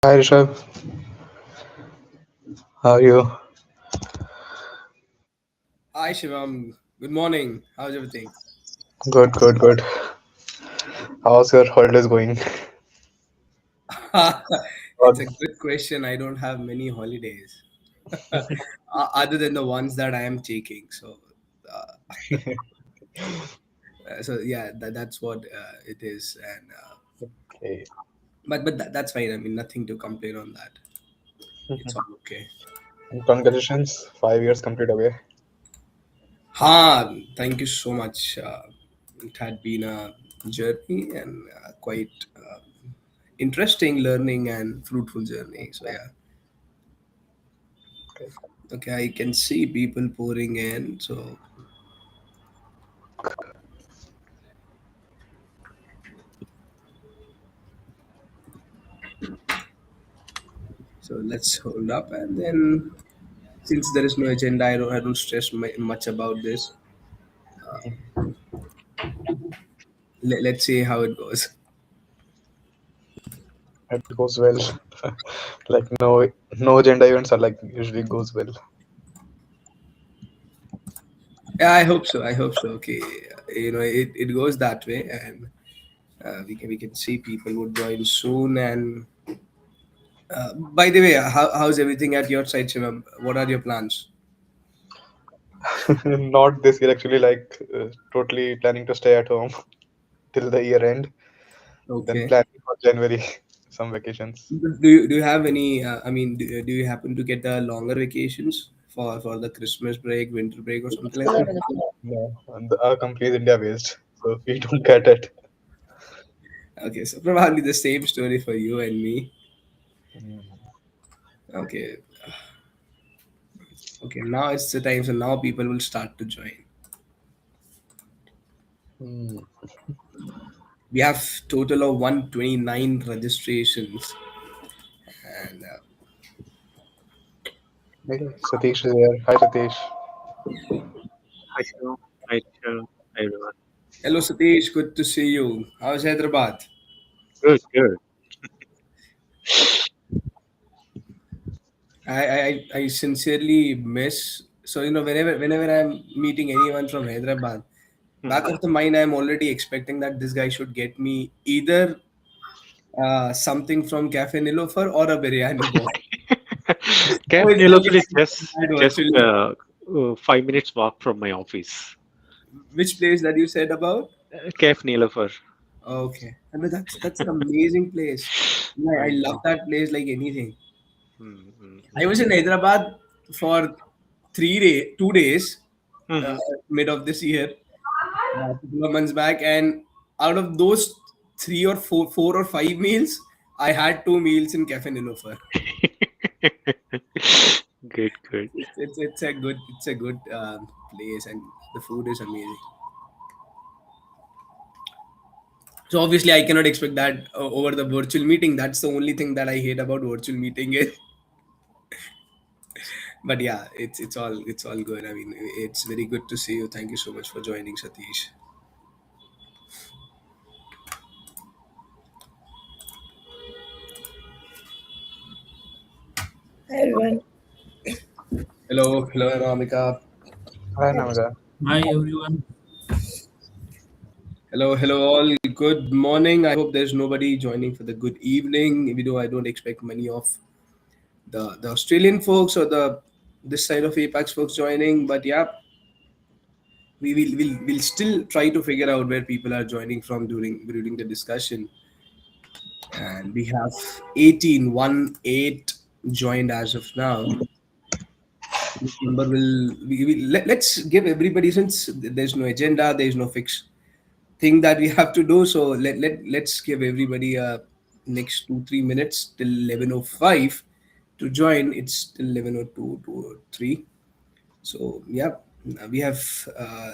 Hi Rishabh, how are you? Hi Shivam, good morning. How's everything? Good, good, good. How's your holidays going? It's a good question. I don't have many holidays other than the ones that I am taking. So yeah, that's what it is. And Okay. that's fine. I mean, nothing to complain on that. It's all okay. Congratulations, 5 years complete away. Thank you so much. It had been a journey and quite interesting learning and fruitful journey. So yeah. Okay. Okay, I can see people pouring in. So let's hold up, and then since there is no agenda, I don't stress much about this. Let's see how it goes. It goes well. Like no agenda events are like usually goes well. Yeah, I hope so. I hope so. Okay, it goes that way, and we can see people would join soon. And by the way, how's everything at your side, Shivam? What are your plans? Not this year actually. Totally planning to stay at home till the year end. Then Okay. planning for January some vacations. Do you have any? I mean, do you happen to get the longer vacations for the Christmas break, winter break, or something like that? No, and our company is India based, so we don't get it. Okay, so probably the same story for you and me. Mm. Okay, okay. Now it's the time, so now people will start to join. Mm. We have total of 129 registrations, and Hey, Satish is here. Hi Satish. Hi, Shivam. Hi, Rishabh. Hi, everyone. hello Satish, good to see you. How's Hyderabad? Good, good. I sincerely miss. So whenever I'm meeting anyone from Hyderabad, back Mhm. of the mind I'm already expecting that this guy should get me either something from Cafe Nilofer or a biryani box. Camp Always Nilofer is had just virtually. 5 minutes walk from my office. Which place that you said about? Camp Nilofer. Okay, I mean that's an amazing place. I I love know. that place like anything. I Mm-hmm. was in Hyderabad for 2 days, uh, Mm-hmm. mid of this year, a couple of months back, and out of those three or four or five meals, I had two meals in Cafe Nilofer. Good, good. It's a good place, and the food is amazing. So obviously, I cannot expect that over the virtual meeting. That's the only thing that I hate about virtual meeting is. But yeah, it's all good. I mean, it's very good to see you. Thank you so much for joining, Satish. Hi everyone. Hello, hello, Ramika. Hi Namita. Hi everyone. Hello, hello, all. Good morning. I hope there's nobody joining for the good evening. Even though I don't expect many of the Australian folks or the this side of Apex folks joining, but yeah, we'll still try to figure out where people are joining from during the discussion. And we have 18 joined as of now. This number let's give everybody, since there's no agenda, there's no fixed thing that we have to do, so let's give everybody next 2-3 minutes till 11:05 to join. It's till 11:02 to 3. So yeah, we have uh,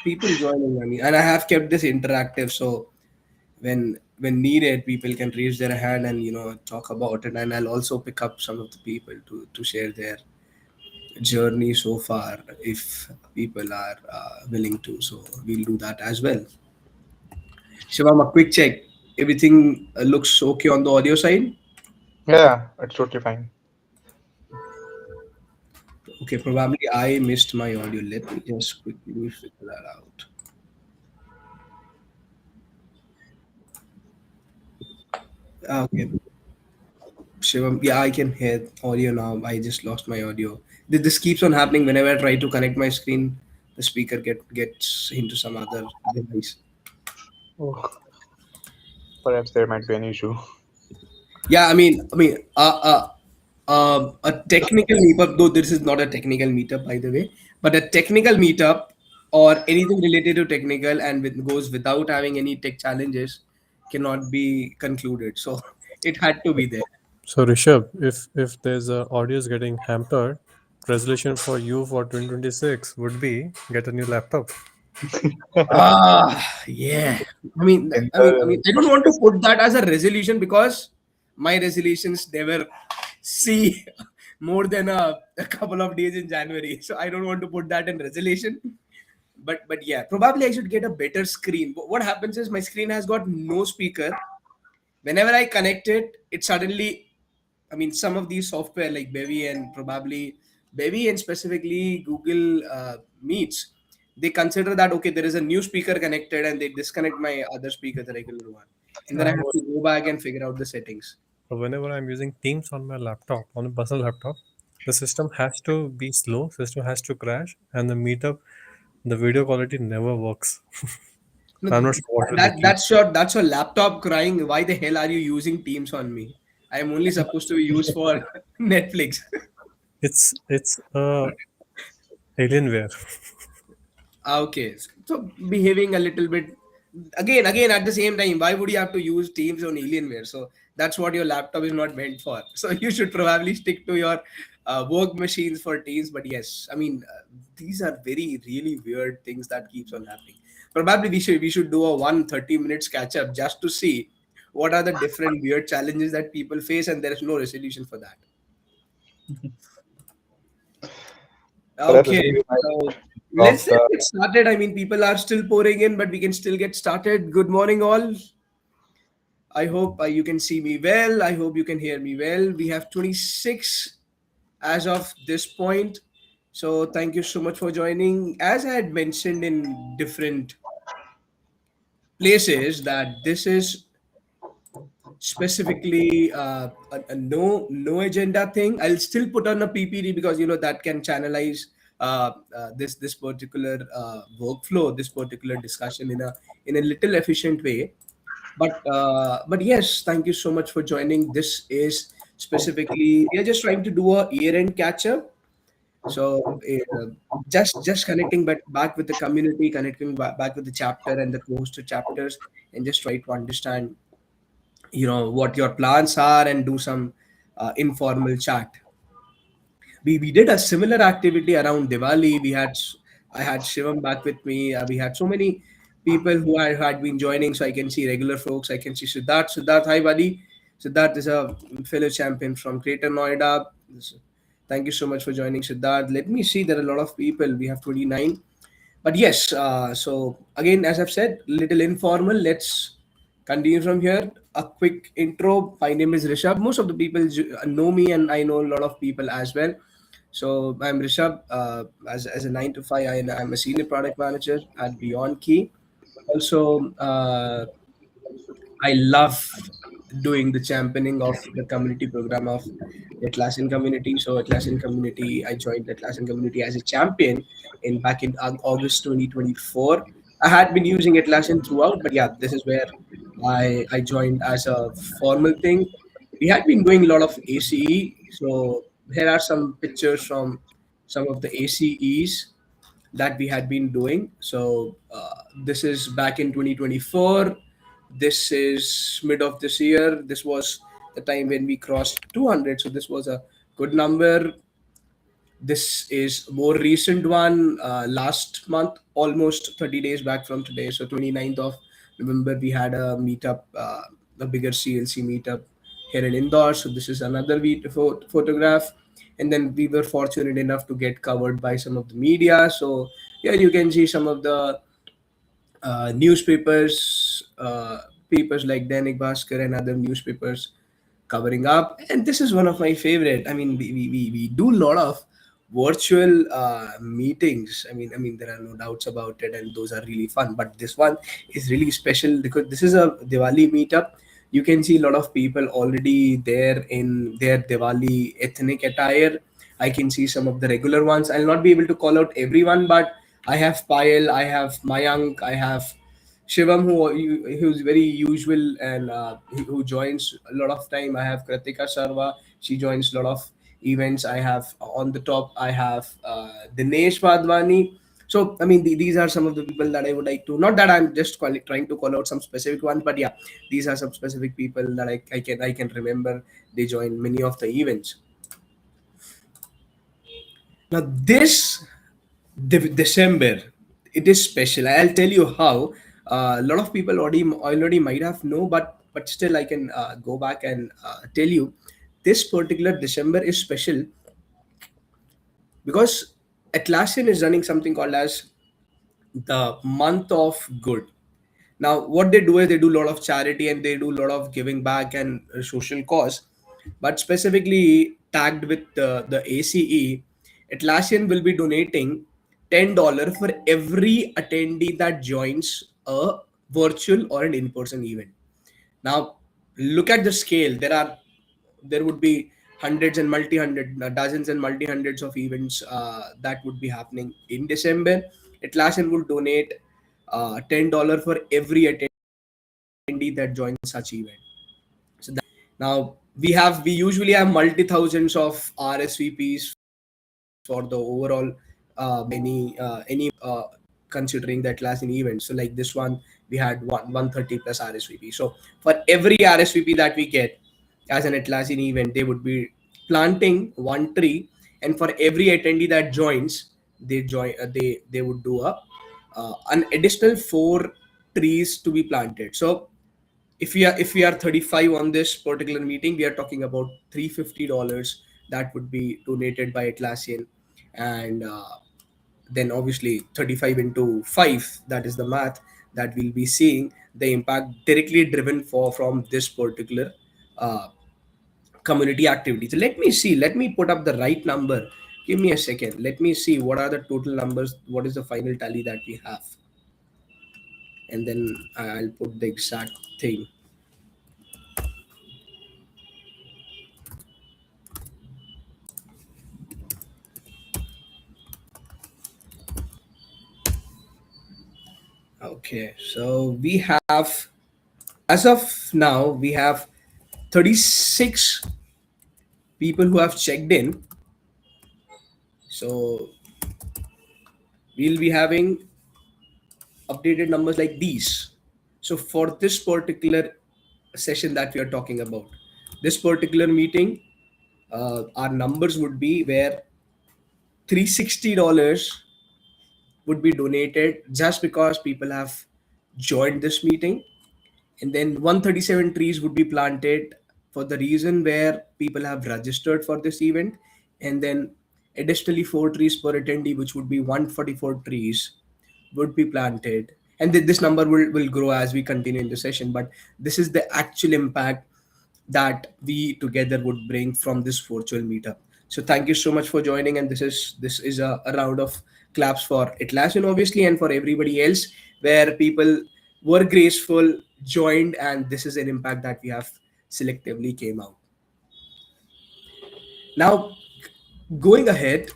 people joining. I mean, and I have kept this interactive, so when needed, people can raise their hand and talk about it, and I'll also pick up some of the people to share their journey so far if people are willing to. So we'll do that as well. Shivam, a quick check. Everything looks okay on the audio side. Yeah, it's totally fine. Okay, probably I missed my audio. Let me just quickly figure that out. Okay, Shivam, yeah, I can hear audio now. I just lost my audio. This keeps on happening whenever I try to connect my screen. The speaker gets into some other device. Oh, perhaps there might be an issue. Yeah, a technical meetup, though this is not a technical meetup, by the way, but a technical meetup or anything related to technical and goes without having any tech challenges cannot be concluded. So it had to be there. So Rishabh, if there's a audio is getting hampered, resolution for you for 2026 would be get a new laptop. Yeah. In the I don't want to put that as a resolution because my resolutions never see more than a couple of days in January. So I don't want to put that in resolution. But yeah, probably I should get a better screen. What happens is my screen has got no speaker. Whenever I connect it, it suddenly, some of these software like Bevy and probably Bevy and specifically Google Meets, they consider that okay, there is a new speaker connected, and they disconnect my other speaker, the regular one, and then I have Uh, to go back and figure out the settings. Whenever I'm using Teams on my laptop, on a personal laptop, the system has to be slow, system has to crash, and the meetup, the video quality never works. No, I'm not sure what will be that key. that's your laptop crying. Why the hell are you using Teams on me? I'm only supposed to be used for Netflix. It's alienware. Okay, so behaving a little bit again at the same time. Why would you have to use Teams on Alienware? So that's what your laptop is not meant for. So you should probably stick to your work machines for Teams. But yes, these are very really weird things that keeps on happening. Probably we should do a 1 30 minutes catch up just to see what are the different weird challenges that people face, and there is no resolution for that. perhaps this Okay, will be my so of let's get started. People are still pouring in, but we can still get started. Good morning, all. I hope you can see me well. I hope you can hear me well. We have 26 as of this point. So thank you so much for joining. As I had mentioned in different places, that this is specifically a no agenda thing. I'll still put on a PPT because that can channelize this particular workflow, this particular discussion in a little efficient way. But yes, thank you so much for joining. This is specifically we are just trying to do a year end catch up. So just connecting back with the community, connecting back with the chapter and the co-hosted chapters, and just try to understand what your plans are and do some informal chat. We did a similar activity around Diwali. I had Shivam back with me. We had so many people who had been joining. So I can see regular folks. I can see Siddharth. Siddharth, hi buddy. Siddharth is a fellow champion from Greater Noida. Thank you so much for joining, Siddharth. Let me see. There are a lot of people. We have 29. But yes, so again, as I've said, little informal. Let's continue from here. A quick intro. My name is Rishabh. Most of the people know me, and I know a lot of people as well. So I'm Rishabh. As a 9 to 5, I'm a senior product manager at Beyond Key. Also, I love doing the championing of the community program of the Atlassian community. So Atlassian community, I joined the Atlassian community as a champion in back in August 2024. I had been using Atlassian throughout, but yeah, this is where I joined as a formal thing. We had been doing a lot of ACE. So here are some pictures from some of the ACEs that we had been doing. So this is back in 2024. This is mid of this year. This was the time when we crossed 200. So this was a good number. This is more recent one. Last month, almost 30 days back from today. So 29th of November, we had a meetup, a bigger CLC meetup here in Indore. So this is another photograph. And then we were fortunate enough to get covered by some of the media. So here you can see some of the newspapers, papers like Dainik Bhaskar and other newspapers covering up. And this is one of my favorite. I mean, we do a lot of virtual meetings. I mean, there are no doubts about it, and those are really fun. But this one is really special because this is a Diwali meetup. You can see a lot of people already there in their Diwali ethnic attire. I can see some of the regular ones. I'll not be able to call out everyone, but I have Payal, I have Mayank, I have Shivam, who's very usual and who joins a lot of time. I have Kritika Sarva. She joins a lot of events. I have on the top. I have Dinesh Vadvani. So I mean, these are some of the people that I would like to. Not that I'm just trying to call out some specific ones, but yeah, these are some specific people that I can remember. They join many of the events. Now this December, it is special. I'll tell you how. A lot of people already might have know, but still I can go back and tell you. This particular December is special because Atlassian is running something called as the month of good. Now what they do is they do a lot of charity and they do a lot of giving back and social cause, but specifically tagged with the ACE, Atlassian will be donating $10 for every attendee that joins a virtual or an in-person event. Now look at the scale. There would be hundreds and multi-hundred, dozens and multi-hundreds of events that would be happening in December. Atlassian will donate $10 for every attendee that joins such event. So that, now we usually have multi thousands of RSVPs for the overall any considering the Atlassian event. So like this one, we had 130 plus RSVP. So for every RSVP that we get as an Atlassian event, they would be planting one tree, and for every attendee that joins, they would do an additional four trees to be planted. So if we are 35 on this particular meeting, we are talking about $350 that would be donated by Atlassian, and then obviously 35 into 5, that is the math that we'll be seeing the impact directly driven for from this particular uh, community activity. So let me see, let me put up the right number. Give me a second. Let me see what are the total numbers, what is the final tally that we have, and then I'll put the exact thing. Okay, so we have, as of now, we have 36 people who have checked in. So we'll be having updated numbers like these. So for this particular session that we are talking about, this particular meeting, our numbers would be where $360 would be donated just because people have joined this meeting, and then 137 trees would be planted for the reason where people have registered for this event, and then additionally 4 trees per attendee, which would be 144 trees would be planted. And this number will grow as we continue in the session, but this is the actual impact that we together would bring from this virtual meetup. So thank you so much for joining, and this is a round of claps for Atlassian obviously, and for everybody else where people were graceful, joined, and this is an impact that we have selectively came out. Now going ahead,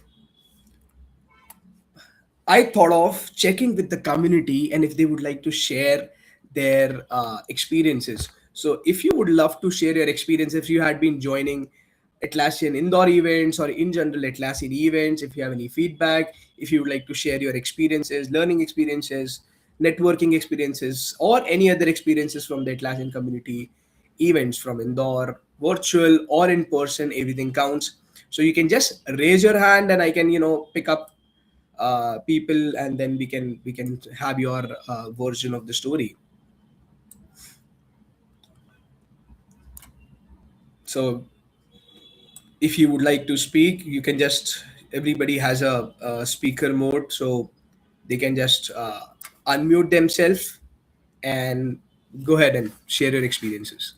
I thought of checking with the community and if they would like to share their experiences. So, if you would love to share your experience, if you had been joining Atlassian indoor events or in general Atlassian events, if you have any feedback, if you would like to share your experiences, learning experiences, networking experiences, or any other experiences from the Atlassian community events from indoor, virtual, or in person, everything counts. So, you can just raise your hand and I can, pick up people, and then we can have your version of the story. So if you would like to speak, you can just, everybody has a speaker mode, so they can just unmute themselves and go ahead and share your experiences.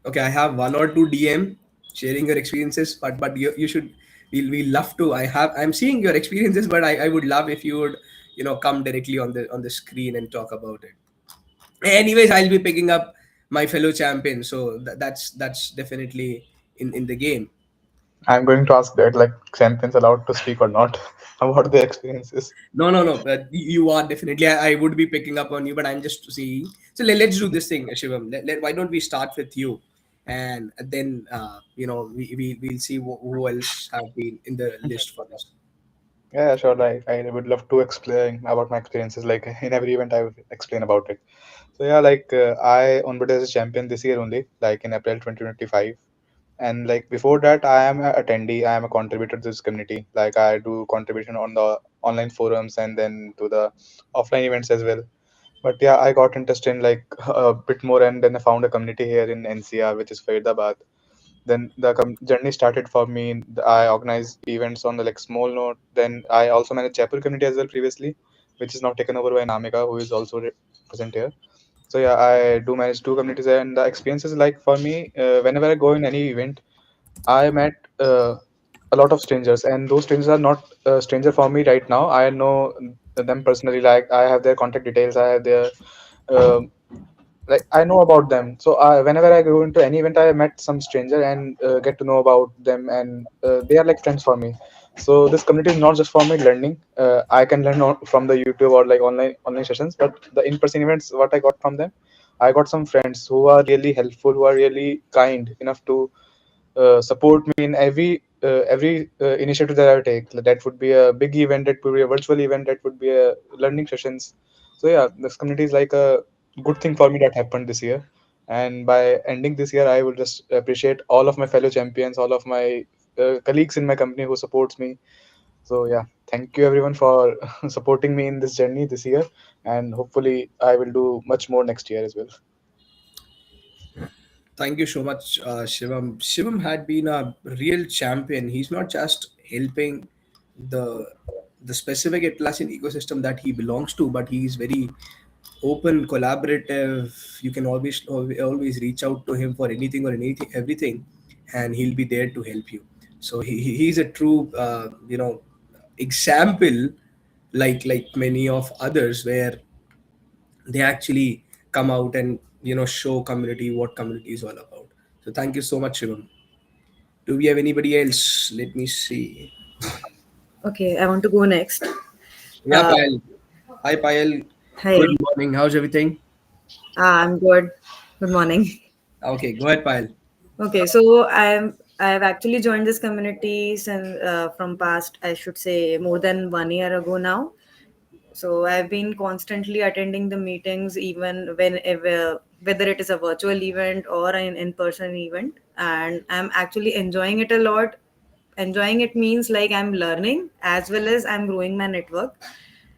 Okay, I have one or two DM sharing your experiences, but you should, we love to. I'm seeing your experiences, but I would love if you would, come directly on the screen and talk about it. Anyways, I'll be picking up my fellow champion, so that's definitely in the game. I'm going to ask that, like, champions allowed to speak or not about their experiences. No, but you are definitely. I would be picking up on you, but I'm just seeing. So let's do this thing, Shivam. Why don't we start with you, and then we'll see who else have been in the list for this. Yeah, sure. Like, I would love to explain about my experiences. Like, in every event, I would explain about it. So yeah, like, I onboarded as a champion this year only, like in April 2025. And like before that, I am a attendee. I am a contributor to this community. Like, I do contribution on the online forums and then to the offline events as well. But yeah, I got interested in like a bit more, and then I found a community here in NCR, which is Faridabad. Then the journey started for me. I organize events on the like small note. Then I also managed Jaipur community as well previously, which is now taken over by Namika, who is also present here. So yeah, I do manage two communities, and the experiences, like, for me, whenever I go in any event, I met a lot of strangers, and those strangers are not a stranger for me right now. I know them personally. Like, I have their contact details. I have their um like, I know about them. So whenever I go into any event, I met some stranger and get to know about them, and they are like friends for me. So this community is not just for me learning. I can learn from the YouTube or like online sessions, but the in-person events, what I got from them, I got some friends who are really helpful, who are really kind enough to support me in every initiative that I take. That would be a big event, that would be a virtual event, that would be a learning sessions. So yeah, this community is like a good thing for me that happened this year. And by ending this year, I will just appreciate all of my fellow champions, all of my colleagues in my company who supports me. So yeah, thank you everyone for supporting me in this journey this year, and hopefully I will do much more next year as well. Thank you so much, Shivam. Shivam had been a real champion. He's not just helping the the specific Atlassian ecosystem that he belongs to, but he's very open, collaborative. You can always reach out to him for anything or anything, everything, and he'll be there to help you. So he's a true example, like many of others, where they actually come out and show community what community is all about. So thank you so much, Shivam. Do we have anybody else? Let me see. Okay, I want to go next. Yeah, Uh, Payal. Hi, Payal. Hi, Good morning. How's everything? I'm good. Good morning. Okay, go ahead, Payal. Okay, so I've actually joined this community since from past, I should say, more than 1 year ago now. So I've been constantly attending the meetings, even whenever, whether it is a virtual event or an in-person event, and I'm actually enjoying it a lot. Enjoying it means like I'm learning as well as I'm growing my network.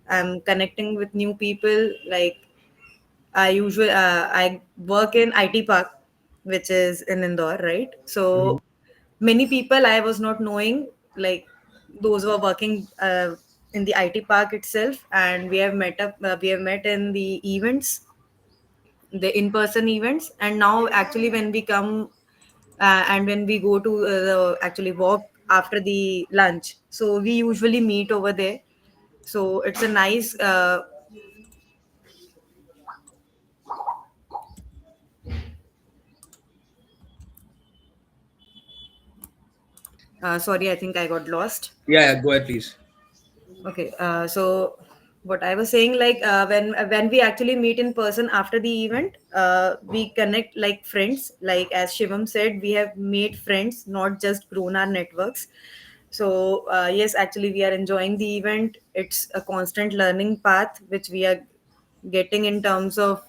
I'm connecting with new people. Like I work in IT Park, which is in Indore, right? Mhm. So many people I was not knowing, like those who are working in the IT Park itself, and we have met up. We have met in the events, the in-person events, and now actually when we come and when we go to the actually walk after the lunch, so we usually meet over there. So it's a nice. Sorry, I think I got lost. Yeah, go ahead, please. Okay, so what I was saying, like when we actually meet in person after the event, we connect like friends. Like as Shivam said, we have made friends, not just grown our networks. So yes, actually, we are enjoying the event. It's a constant learning path which we are getting in terms of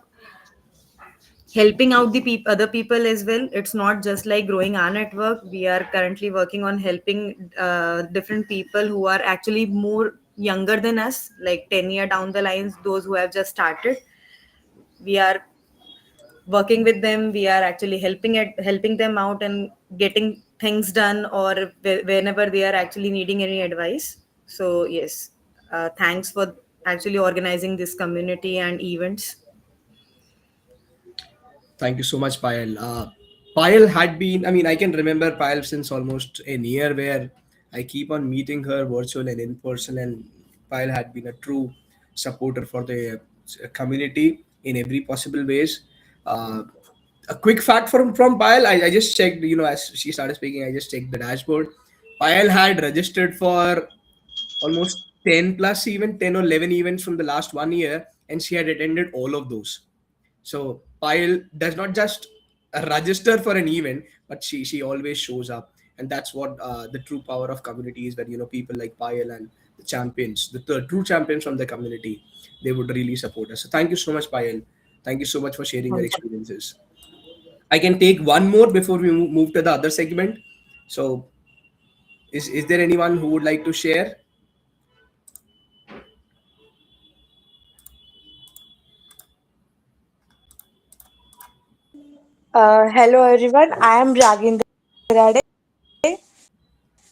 helping out the other people as well. It's not just like growing our network. We are currently working on helping different people who are actually more younger than us, like 10 year down the lines, those who have just started. We are working with them. We are actually helping them out and getting things done, or whenever they are actually needing any advice. So yes, thanks for actually organizing this community and events. Thank you so much, Payal. Payal had been, I mean, I can remember Payal since almost a year, where I keep on meeting her virtual and in person. And Payal had been a true supporter for the community in every possible ways. Uh, a quick fact from Payal, I just checked, as she started speaking, I just checked the dashboard. Payal had registered for almost 10 plus, even 10 or 11 events from the last 1 year, and she had attended all of those. So Payal does not just register for an event, but she always shows up, and that's what the true power of community is. Where people like Payal and the champions, the true champions from the community, they would really support us. So thank you so much, Payal. Thank you so much for sharing your experiences. I can take one more before we move to the other segment. So is there anyone who would like to share? Hello everyone, I am Ragindra.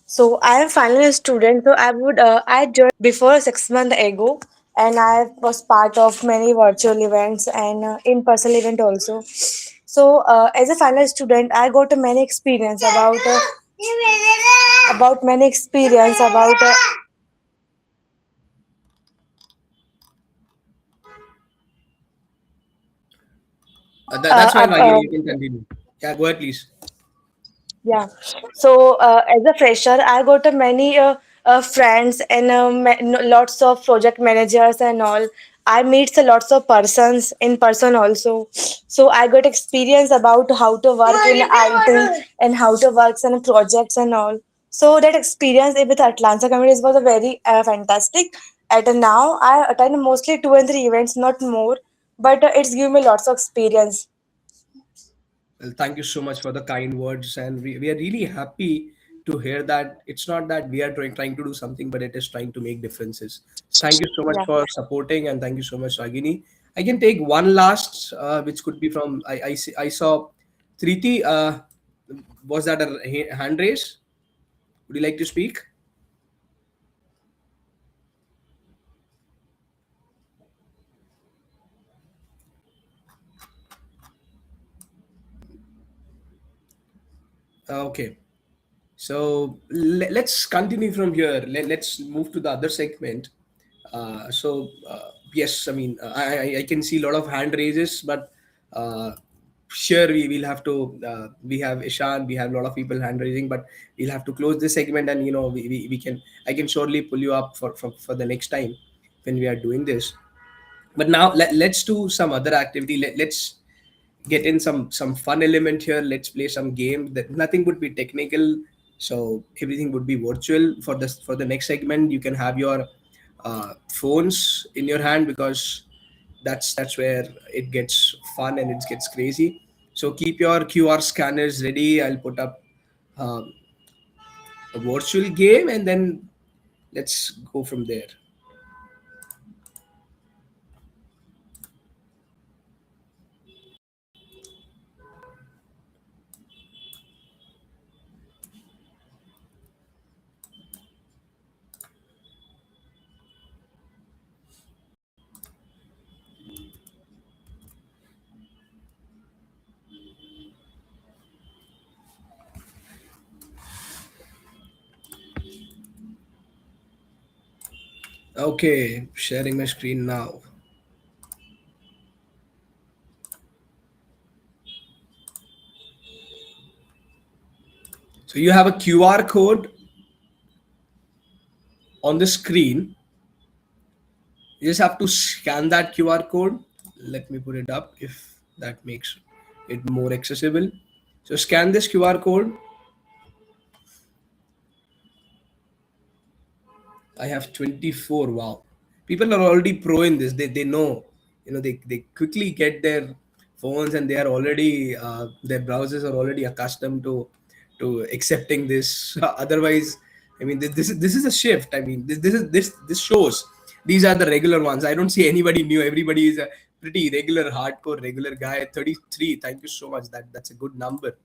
So I am final year student. So I joined before 6 months ago, and I was part of many virtual events and in-person event also. So as a final student, I got a many experience about many experience about That's fine, ab- Ragini. You can continue. Yeah, go ahead, please. Yeah. So as a fresher, I got a many friends and lots of project managers and all. I meet a lots of persons in person also. So I got experience about how to work in IT and how to work in projects and all. So that experience with Atlanta Communities was a very fantastic. And now I attend mostly 2 and 3 events, not more, but it's given me lots of experience. Well, thank you so much for the kind words, and we are really happy to hear that it's not that we are trying to do something, but it is trying to make differences. Thank you so much Yeah. for supporting, and thank you so much, Ragini. I can take one last, which could be from I saw Triti. Was that a hand raise? Would you like to speak? Okay. So let's continue from here. Let's move to the other segment. Yes, I mean I can see a lot of hand raises, but sure we will have to. We have Ishan, we have a lot of people hand raising, but we'll have to close this segment, and we can, I can surely pull you up for the next time when we are doing this. But now let's do some other activity. Let's get in some fun element here. Let's play some game. That nothing would be technical, so everything would be virtual. For the next segment, you can have your phones in your hand, because that's where it gets fun and it gets crazy. So keep your QR scanners ready. I'll put up um, a virtual game, and then let's go from there. Okay, sharing my screen now. So you have a QR code on the screen. You just have to scan that QR code. Let me put it up if that makes it more accessible. So scan this QR code. I have 24. Wow. People are already pro in this. They know, they quickly get their phones, and they are already, their browsers are already accustomed to accepting this. Otherwise, I mean, this is a shift. I mean, this shows these are the regular ones. I don't see anybody new. Everybody is a pretty regular, hardcore, regular guy. 33. Thank you so much. That's a good number.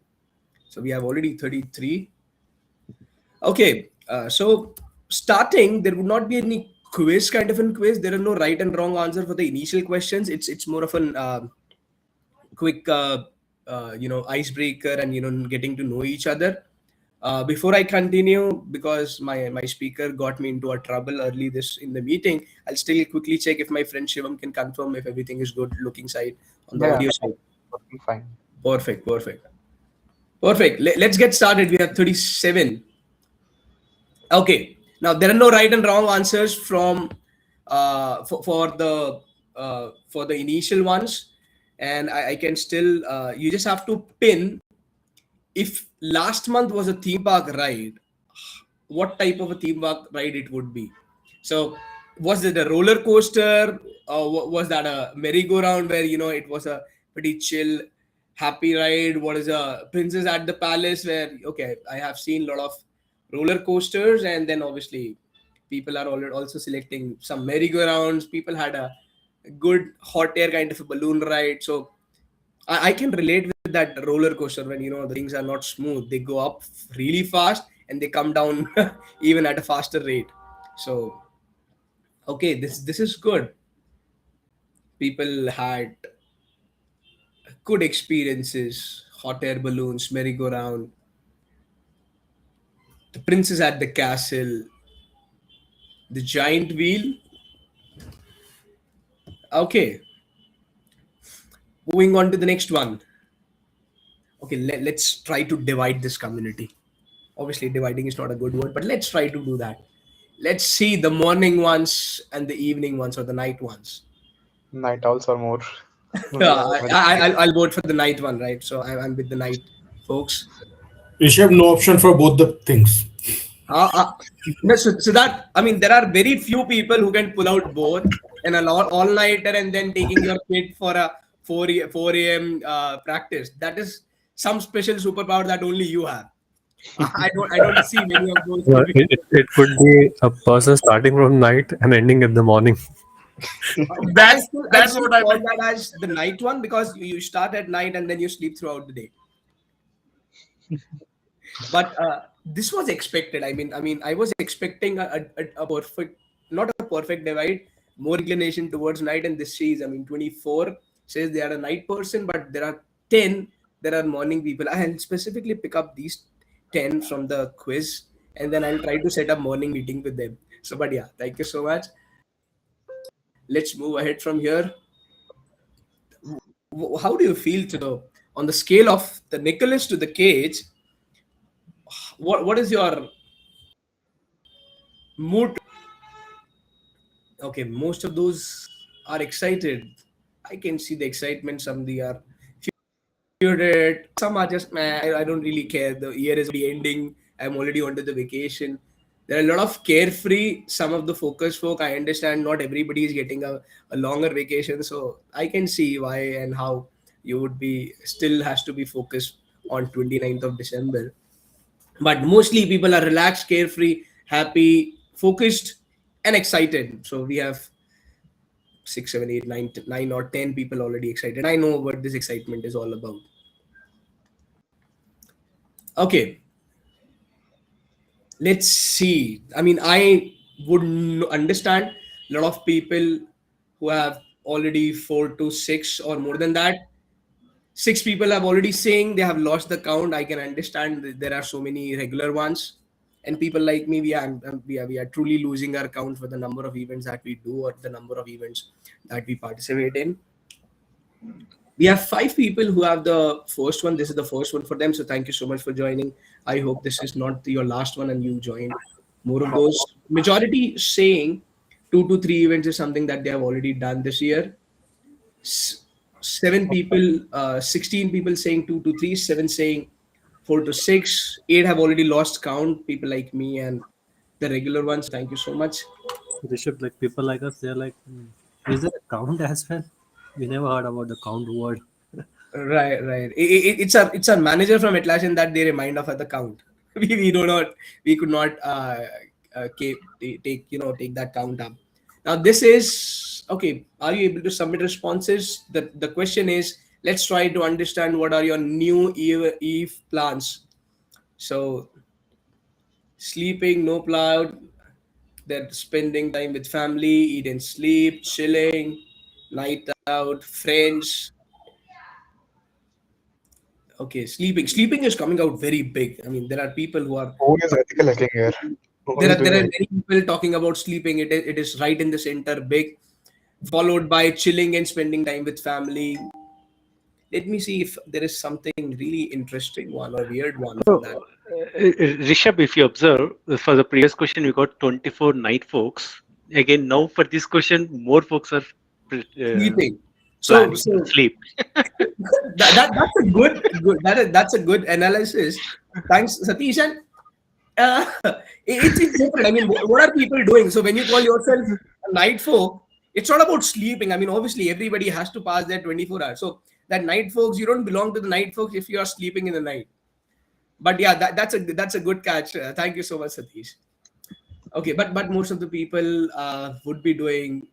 So we have already 33. Okay, so starting, there would not be any quiz kind of a quiz. There are no right and wrong answer for the initial questions. It's more of an quick icebreaker and getting to know each other. Before I continue, because my speaker got me into a trouble early this in the meeting, I'll still quickly check if my friend Shivam can confirm if everything is good looking side on the Yeah, audio side. working fine. Perfect, perfect, perfect. Let's get started. We have 37. Okay. Now there are no right and wrong answers from for the initial ones, and I can still you just have to pin if last month was a theme park ride, what type of a theme park ride it would be. So, was it a roller coaster, or was that a merry-go-round where it was a pretty chill, happy ride? What is a Princess at the Palace where okay, I have seen a lot of roller coasters, and then obviously people are also selecting some merry-go-rounds. People had a good hot air kind of a balloon ride. So I can relate with that roller coaster when the things are not smooth. They go up really fast and they come down even at a faster rate. So okay, this is good. People had good experiences, hot air balloons, merry-go-round, the princess at the castle, the giant wheel. Okay, moving on to the next one. Okay, let's try to divide this community. Obviously, dividing is not a good word, but let's try to do that. Let's see the morning ones and the evening ones or the night ones. Night owls or more. Yeah, We are very I'll vote for the night one, right? So I'm with the night folks. You should have no option for both the things. Uh, uh, no, so that I mean, there are very few people who can pull out both and a lot all nighter and then taking your kid for a 4 a.m. Practice. That is some special superpower that only you have. I don't see many of those Well, living. it could be a person starting from night and ending at the morning. I still call that as the night one because you start at night and then you sleep throughout the day. But this was expected. I mean, I was expecting a perfect, not a perfect divide, more inclination towards night. And this says, I mean, 24 says they are a night person, but there are 10 that are morning people. I'll specifically pick up these 10 from the quiz, and then I'll try to set up morning meeting with them. So, but yeah, thank you so much. Let's move ahead from here. How do you feel to the on the scale of the Nicholas to the cage? What is your mood? Okay, most of those are excited. I can see the excitement. Some they are furious. Some are just man. I don't really care. The year is already ending. I'm already onto the vacation. There are a lot of carefree. Some of the focus folk. I understand. Not everybody is getting a longer vacation, so I can see why and how you would be still has to be focused on 29th of December. But mostly people are relaxed, carefree, happy, focused, and excited. So we have 6, 7, 8, 9 or 10 people already excited. I know what this excitement is all about. Okay, let's see. I mean, I would understand a lot of people who have already 4 to 6 or more than that. 6 people have already saying they have lost the count. I can understand that there are so many regular ones, and people like me, we are truly losing our count for the number of events that we do or the number of events that we participate in. We have 5 people who have the first one. This is the first one for them. So thank you so much for joining. I hope this is not your last one and you join more of those. Majority saying 2 to 3 events is something that they have already done this year. 7 people, 16 people saying 2 to 3, 7 saying 4 to 6, 8 have already lost count. People like me and the regular ones. Thank you so much. Rishabh, like people like us, they're like, is there a count as well? We never heard about the count word. Right, right. It's a manager from Atlassian that they remind of at the count. We do not we could not take that count up. Now this is okay. Are you able to submit responses? The question is, let's try to understand what are your new eve plans. So sleeping, no cloud. They're spending time with family, eat and sleep, chilling, night out, friends. Okay, sleeping. Sleeping is coming out very big. I mean, there are people who are Who is ethical hacking here? No one is there doing are like. many people talking about sleeping. It is right in the center, big, followed by chilling and spending time with family. Let me see if there is something really interesting one or weird one for that. So, Rishabh, if you observe, for the previous question, we got 24 night folks. Again, now for this question, more folks are Sleeping. So planning to so sleep. that's a good that's a good analysis. Thanks, Satish. And uh, it's different. I mean, what are people doing? So when you call yourself a night folk, it's not about sleeping. I mean, obviously everybody has to pass their 24 hours. So that night folks, you don't belong to the night folks if you are sleeping in the night. But yeah, that's a good catch. Thank you so much, Satish. Okay, but most of the people would be doing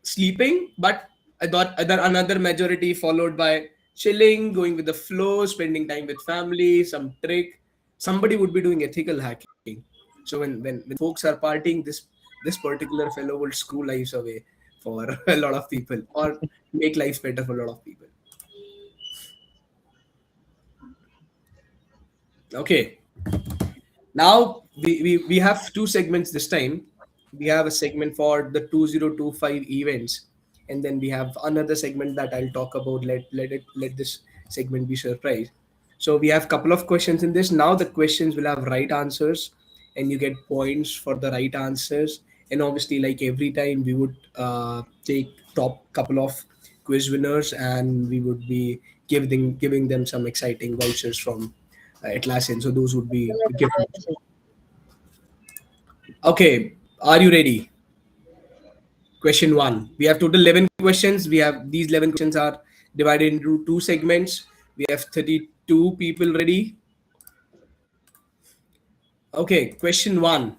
sleeping, but I thought another majority followed by chilling, going with the flow, spending time with family, some trick. Somebody would be doing ethical hacking. So when folks are partying, this particular fellow will screw lives away for a lot of people or make life better for a lot of people. Okay. Now we have two segments this time. We have a segment for the 2025 events, and then we have another segment that I'll talk about. Let this segment be surprise. So we have couple of questions in this. Now the questions will have right answers, and you get points for the right answers. And obviously, like every time, we would take top couple of quiz winners, and we would be giving them some exciting vouchers from Atlassian. So those would be gift. Okay, are you ready? Question one. We have total 11 questions. We have these 11 questions are divided into two segments. We have 32 people ready. Okay, question one.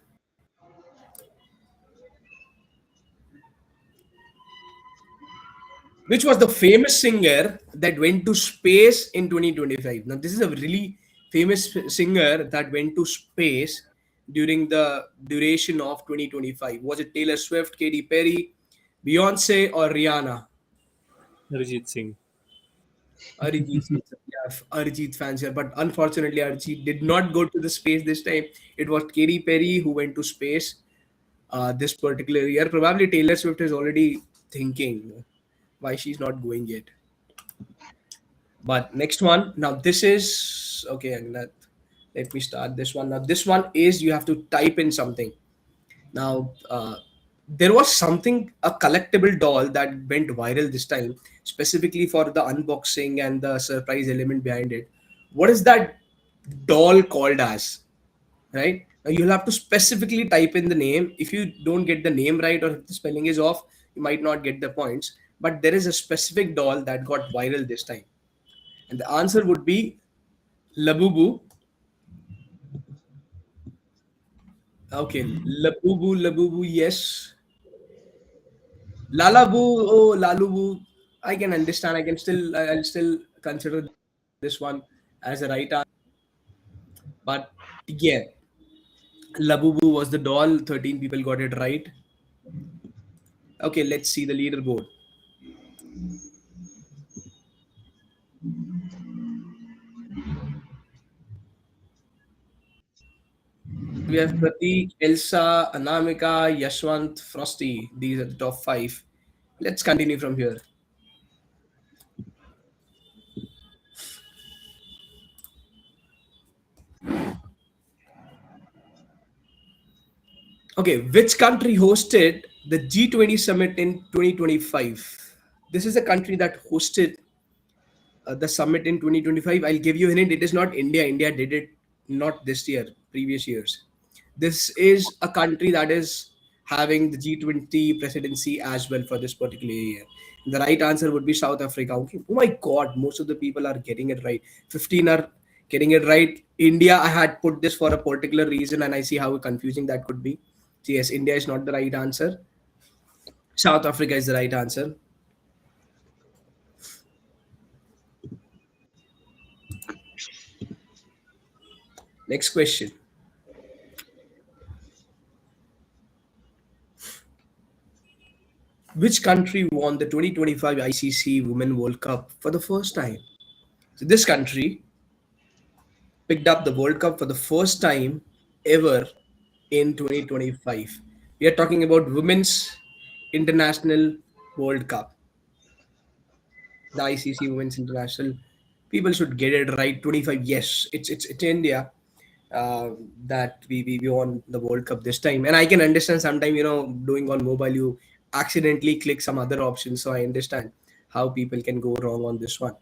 Which was the famous singer that went to space in 2025? Now, this is a really famous singer that went to space during the duration of 2025. Was it Taylor Swift, Katy Perry, Beyonce, or Rihanna? Arijit Singh. Arijit, yeah, Arijit fans here, but unfortunately, Arijit did not go to the space this time. It was Katy Perry who went to space this particular year. Probably Taylor Swift is already thinking why she's not going yet. But next one, now this is okay. Let me start this one. Now this one is you have to type in something. Now, there was something, a collectible doll that went viral this time, specifically for the unboxing and the surprise element behind it. What is that doll called as? Right? Now, you'll have to specifically type in the name. If you don't get the name right or if the spelling is off, you might not get the points. But there is a specific doll that got viral this time. And the answer would be Labubu. Okay, Labubu, yes. Lalabu, oh Lalubu, I can understand. I'll still consider this one as a right answer. But yeah, Labubu was the doll. 13 people got it right. Okay, let's see the leaderboard. We have Pratik, Elsa, Anamika, Yashwant, Frosty. These are the top five. Let's continue from here. Okay, which country hosted the G20 summit in 2025? This is a country that hosted the summit in 2025. I'll give you a hint. It is not India. India did it not this year, previous years. This is a country that is having the G20 presidency as well for this particular year. The right answer would be South Africa. Okay. Oh my God, most of the people are getting it right. 15 are getting it right. India, I had put this for a particular reason, and I see how confusing that could be. So yes, India is not the right answer. South Africa is the right answer. Next question. Which country won the 2025 ICC Women World Cup for the first time? So this country picked up the World Cup for the first time ever in 2025. We are talking about Women's International World Cup, the ICC Women's International. People should get it right. 25. Yes, it's India uh, that we won the World Cup this time, and I can understand. Sometime doing on mobile, you accidentally click some other options, so I understand how people can go wrong on this one.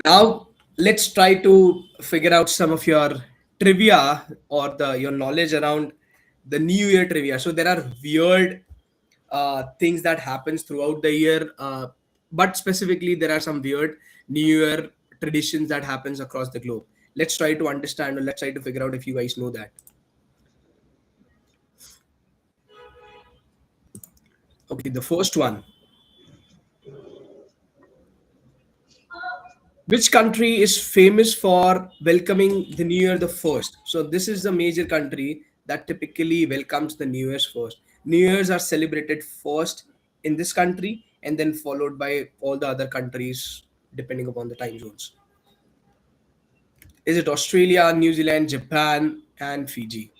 Now let's try to figure out some of your trivia or the your knowledge around the New Year trivia. So there are weird things that happens throughout the year, but specifically there are some weird New Year traditions that happens across the globe. Let's try to understand, or let's try to figure out if you guys know that. Okay, the first one. Which country is famous for welcoming the New Year the first? So this is the major country that typically welcomes the New Year's first. New Year's are celebrated first in this country and then followed by all the other countries depending upon the time zones. Is it Australia, New Zealand, Japan, and Fiji?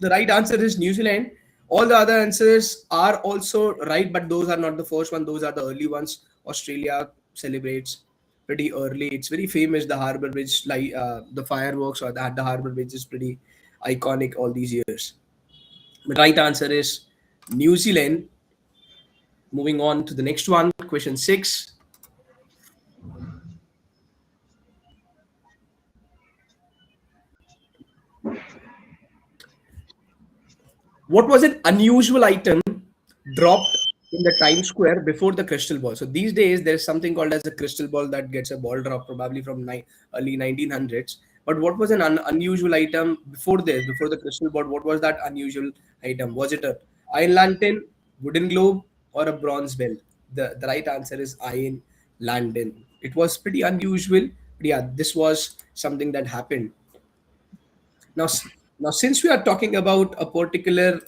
The right answer is New Zealand. All the other answers are also right, but those are not the first one. Those are the early ones. Australia celebrates pretty early. It's very famous. The Harbour Bridge, like the fireworks or the Harbour Bridge, is pretty iconic all these years. The right answer is New Zealand. Moving on to the next one, question 6. What was an unusual item dropped in the Times Square before the crystal ball? So these days there's something called as a crystal ball that gets a ball drop probably from early 1900s. But what was an unusual item before this, before the crystal ball? What was that unusual item? Was it a iron lantern, wooden globe, or a bronze bell? The right answer is iron lantern. It was pretty unusual. But yeah, this was something that happened. Now, now since we are talking about a particular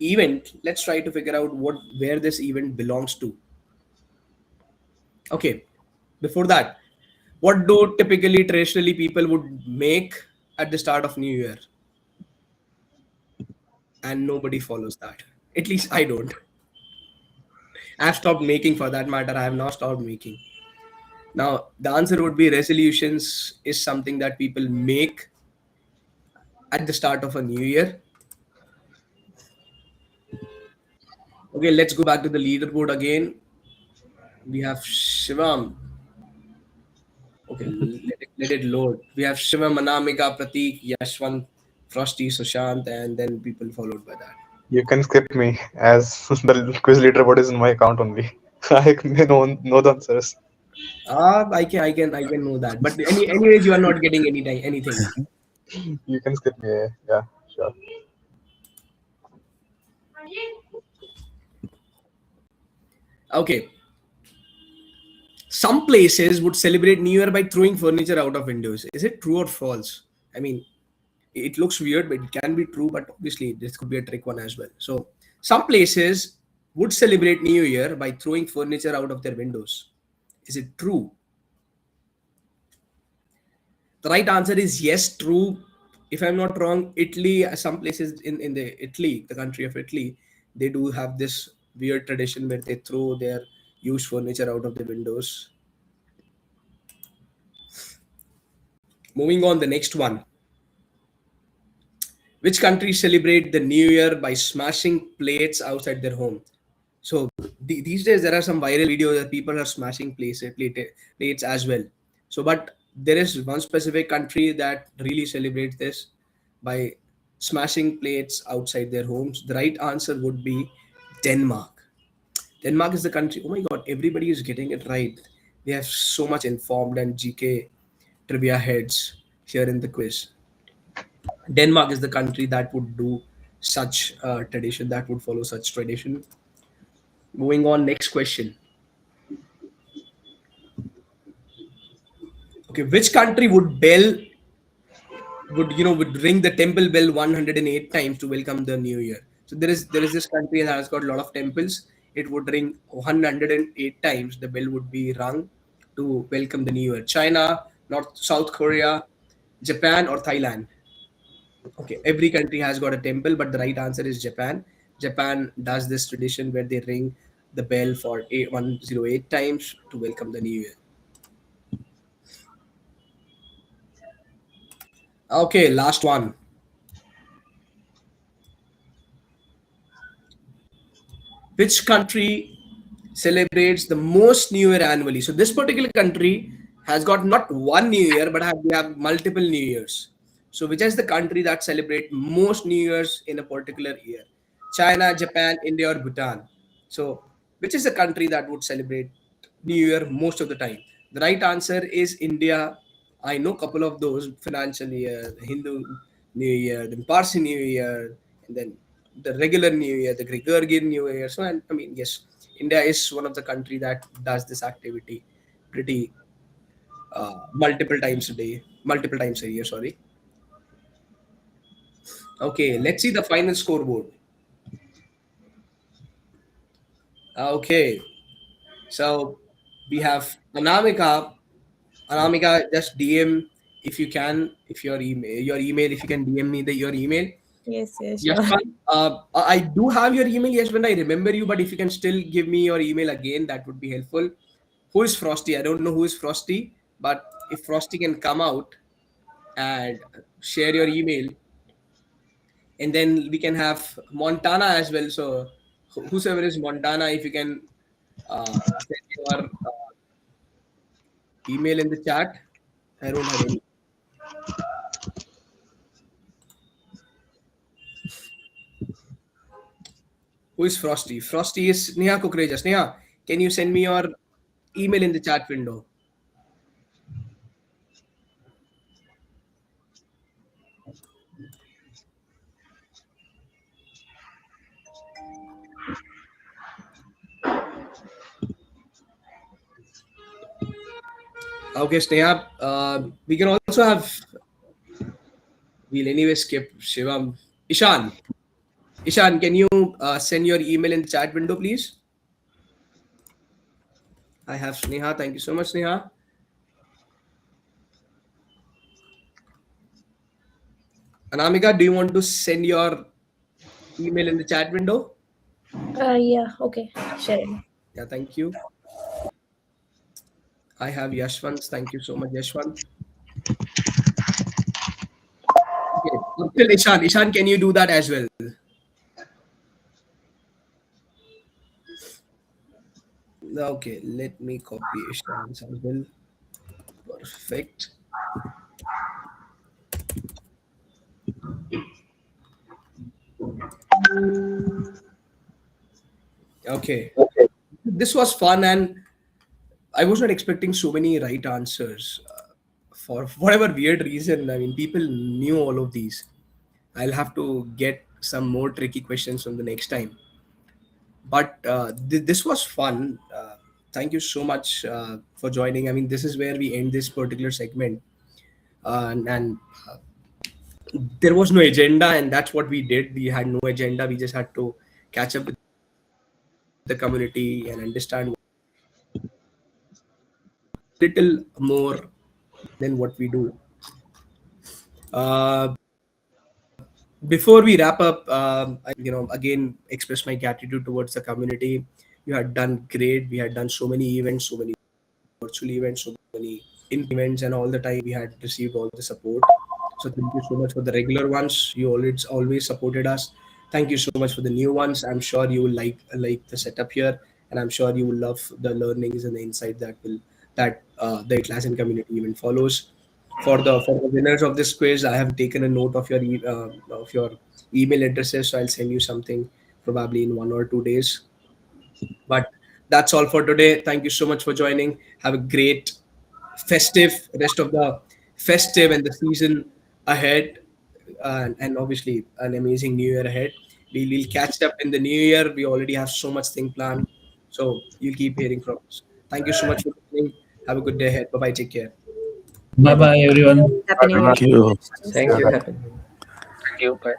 event, let's try to figure out where this event belongs to. Okay, before that, what do typically traditionally people would make at the start of New Year? And nobody follows that. At least I don't. I've stopped making, for that matter. I have now stopped making. Now the answer would be resolutions is something that people make at the start of a new year. Okay, let's go back to the leaderboard again. We have Shivam. Okay, let it load. We have Shivam, Anamika, Pratik, Yashwant, Frosty, Sushant, and then people followed by that. You can skip me as the quiz leaderboard is in my account only. I know the answers. I can know that. But anyways, you are not getting anything. You can skip me. Yeah, sure. Okay. Some places would celebrate New Year by throwing furniture out of windows. Is it true or false? I mean, it looks weird, but it can be true. But obviously, this could be a trick one as well. So, some places would celebrate New Year by throwing furniture out of their windows. Is it true? The right answer is yes, true. If I'm not wrong, Italy, some places in the Italy, the country of Italy, they do have this weird tradition where they throw their used furniture out of the windows. Moving on, the next one. Which countries celebrate the New Year by smashing plates outside their home? So these days there are some viral videos that people are smashing plates as well. So, but there is one specific country that really celebrates this by smashing plates outside their homes. The right answer would be Denmark. Denmark is the country. Oh my God, everybody is getting it right. They have so much informed and GK trivia heads here in the quiz. Denmark is the country that would do such tradition, that would follow such tradition. Moving on, next question. Okay, which country would ring the temple bell 108 times to welcome the new year? So there is this country that has got a lot of temples. It would ring 108 times. The bell would be rung to welcome the new year? China, North South Korea, Japan, or Thailand? Okay, every country has got a temple, but the right answer is Japan. Japan does this tradition where they ring the bell for 108 times to welcome the new year. Okay, last one. Which country celebrates the most New Year annually? So this particular country has got not one New Year, but we have multiple New Years. So which is the country that celebrate most New Years in a particular year? China, Japan, India, or Bhutan? So which is the country that would celebrate New Year most of the time? The right answer is India. I know a couple of those: financial year, Hindu New Year, then Parsi New Year, and then the regular New Year, the Gregorian New Year. So, and I mean, yes, India is one of the country that does this activity pretty multiple times a day, multiple times a year. Sorry. Okay, let's see the final scoreboard. Okay, so we have Anamika. Anamika, just DM if you can, if your email, if you can DM me your email. Yes, yes, sure. Yashwant, I do have your email, Yashwant. I remember you, but if you can still give me your email again, that would be helpful. Who is Frosty? I don't know who is Frosty, but if Frosty can come out and share your email, and then we can have Montana as well. So, whosoever is Montana, if you can send your email in the chat. I don't have any. Who is Frosty? Frosty is Neha Kukreja. Neha, can you send me your email in the chat window? Okay, Sneha. We can also have. We'll anyway skip Shivam. Ishan. Ishan, can you send your email in the chat window, please? I have Sneha. Thank you so much, Sneha. Anamika, do you want to send your email in the chat window? Yeah, okay, sure. Yeah, thank you. I have Yashwant. Thank you so much, Yashwant. Okay, still Ishan. Ishan, can you do that as well? Okay, let me copy Ishan's as well. Perfect. Okay. This was fun, and I was not expecting so many right answers. For whatever weird reason, I mean, people knew all of these. I'll have to get some more tricky questions from the next time. But this was fun. Thank you so much for joining. I mean, this is where we end this particular segment. And there was no agenda, and that's what we did. We had no agenda. We just had to catch up with the community and understand little more than what we do. Uh, Before we wrap up, again express my gratitude towards the community. You had done great. We had done so many events, so many virtual events, so many in events, and all the time we had received all the support. So thank you so much for the regular ones. You always supported us. Thank you so much for the new ones. I'm sure you will like the setup here, and I'm sure you will love the learnings and the insight that the Atlassian community even follows. For the winners of this quiz, I have taken a note of your email addresses, so I'll send you something probably in 1 or 2 days. But that's all for today. Thank you so much for joining. Have a great festive rest of the festive and the season ahead, and obviously an amazing new year ahead. We'll catch up in the new year. We already have so much thing planned, so you'll keep hearing from us. Thank you so much for listening. Have a good day ahead. Bye bye. Take care. Bye bye, everyone. Happy New Year. Thank you. Thank you. Happy. Thank you. Bye.